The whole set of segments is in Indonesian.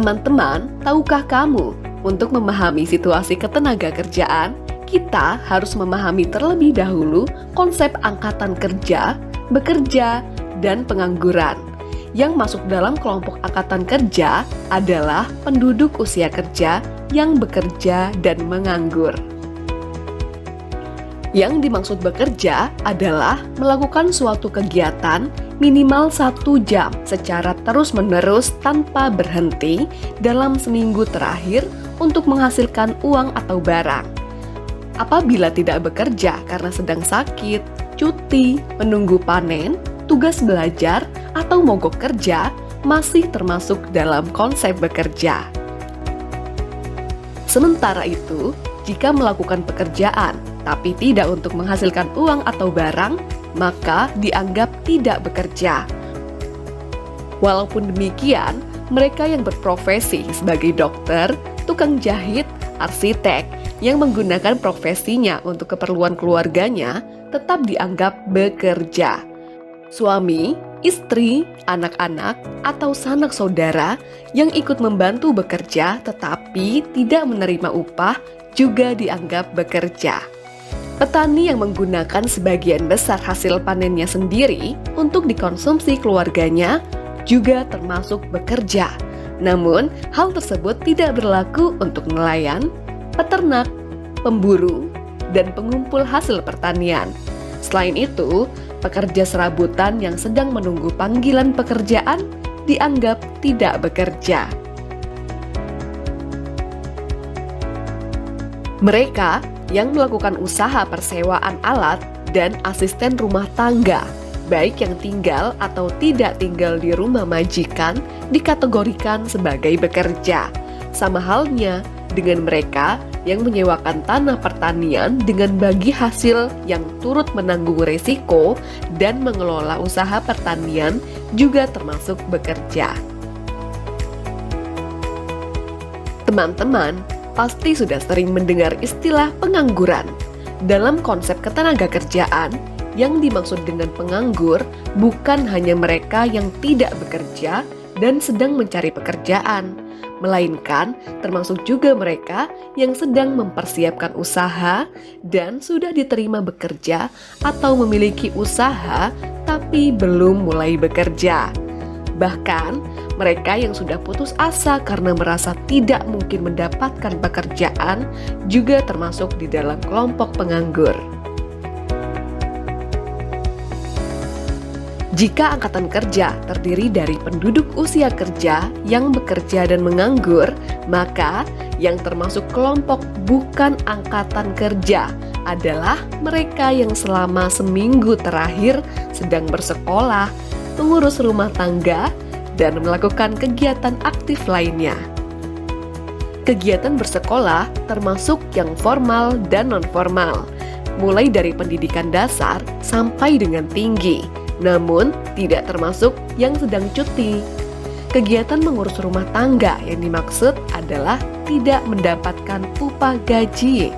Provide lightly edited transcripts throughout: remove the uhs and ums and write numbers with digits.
Teman-teman, tahukah kamu, untuk memahami situasi ketenagakerjaan, kita harus memahami terlebih dahulu konsep angkatan kerja, bekerja, dan pengangguran. Yang masuk dalam kelompok angkatan kerja adalah penduduk usia kerja yang bekerja dan menganggur. Yang dimaksud bekerja adalah melakukan suatu kegiatan minimal 1 jam secara terus-menerus tanpa berhenti dalam seminggu terakhir untuk menghasilkan uang atau barang. Apabila tidak bekerja karena sedang sakit, cuti, menunggu panen, tugas belajar, atau mogok kerja, masih termasuk dalam konsep bekerja. Sementara itu, jika melakukan pekerjaan tapi tidak untuk menghasilkan uang atau barang, maka dianggap tidak bekerja. Walaupun demikian, mereka yang berprofesi sebagai dokter, tukang jahit, arsitek, yang menggunakan profesinya untuk keperluan keluarganya, tetap dianggap bekerja. Suami, istri, anak-anak, atau sanak saudara yang ikut membantu bekerja tetapi tidak menerima upah juga dianggap bekerja. Petani yang menggunakan sebagian besar hasil panennya sendiri untuk dikonsumsi keluarganya juga termasuk bekerja. Namun, hal tersebut tidak berlaku untuk nelayan, peternak, pemburu, dan pengumpul hasil pertanian. Selain itu, pekerja serabutan yang sedang menunggu panggilan pekerjaan dianggap tidak bekerja. Mereka yang melakukan usaha persewaan alat dan asisten rumah tangga, baik yang tinggal atau tidak tinggal di rumah majikan, dikategorikan sebagai bekerja. Sama halnya dengan mereka yang menyewakan tanah pertanian dengan bagi hasil yang turut menanggung resiko dan mengelola usaha pertanian juga termasuk bekerja. Teman-teman, pasti sudah sering mendengar istilah pengangguran. Dalam konsep ketenagakerjaan, yang dimaksud dengan penganggur bukan hanya mereka yang tidak bekerja dan sedang mencari pekerjaan, melainkan termasuk juga mereka yang sedang mempersiapkan usaha dan sudah diterima bekerja atau memiliki usaha tapi belum mulai bekerja. Bahkan, mereka yang sudah putus asa karena merasa tidak mungkin mendapatkan pekerjaan juga termasuk di dalam kelompok penganggur. Jika angkatan kerja terdiri dari penduduk usia kerja yang bekerja dan menganggur, maka yang termasuk kelompok bukan angkatan kerja adalah mereka yang selama seminggu terakhir sedang bersekolah, mengurus rumah tangga, dan melakukan kegiatan aktif lainnya. Kegiatan bersekolah termasuk yang formal dan non-formal, mulai dari pendidikan dasar sampai dengan tinggi, namun tidak termasuk yang sedang cuti. Kegiatan mengurus rumah tangga yang dimaksud adalah tidak mendapatkan upah gaji.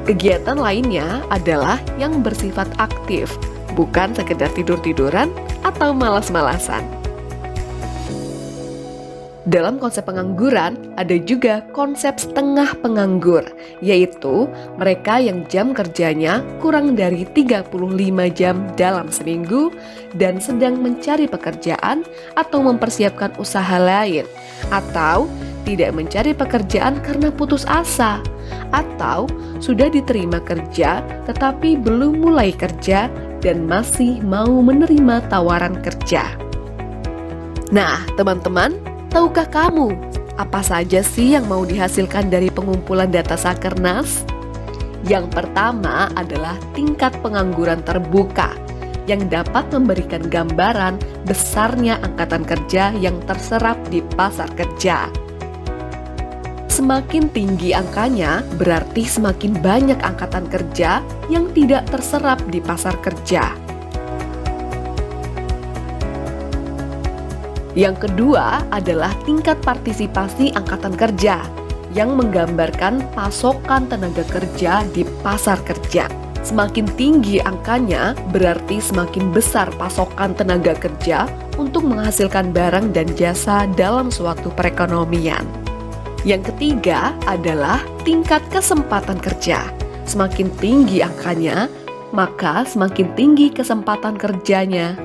Kegiatan lainnya adalah yang bersifat aktif, bukan sekedar tidur-tiduran atau malas-malasan. Dalam konsep pengangguran, ada juga konsep setengah penganggur, yaitu mereka yang jam kerjanya kurang dari 35 jam dalam seminggu dan sedang mencari pekerjaan atau mempersiapkan usaha lain, atau tidak mencari pekerjaan karena putus asa, atau sudah diterima kerja tetapi belum mulai kerja dan masih mau menerima tawaran kerja. Nah, teman-teman, tahukah kamu apa saja sih yang mau dihasilkan dari pengumpulan data Sakernas? Yang pertama adalah tingkat pengangguran terbuka yang dapat memberikan gambaran besarnya angkatan kerja yang terserap di pasar kerja. Semakin tinggi angkanya, berarti semakin banyak angkatan kerja yang tidak terserap di pasar kerja. Yang kedua adalah tingkat partisipasi angkatan kerja yang menggambarkan pasokan tenaga kerja di pasar kerja. Semakin tinggi angkanya, berarti semakin besar pasokan tenaga kerja untuk menghasilkan barang dan jasa dalam suatu perekonomian. Yang ketiga adalah tingkat kesempatan kerja. Semakin tinggi angkanya, maka semakin tinggi kesempatan kerjanya.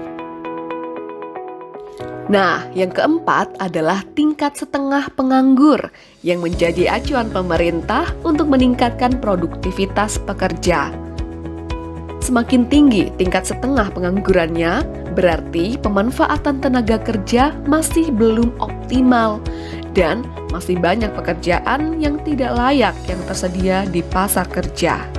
Nah, yang keempat adalah tingkat setengah penganggur yang menjadi acuan pemerintah untuk meningkatkan produktivitas pekerja. Semakin tinggi tingkat setengah penganggurannya, berarti pemanfaatan tenaga kerja masih belum optimal dan masih banyak pekerjaan yang tidak layak yang tersedia di pasar kerja.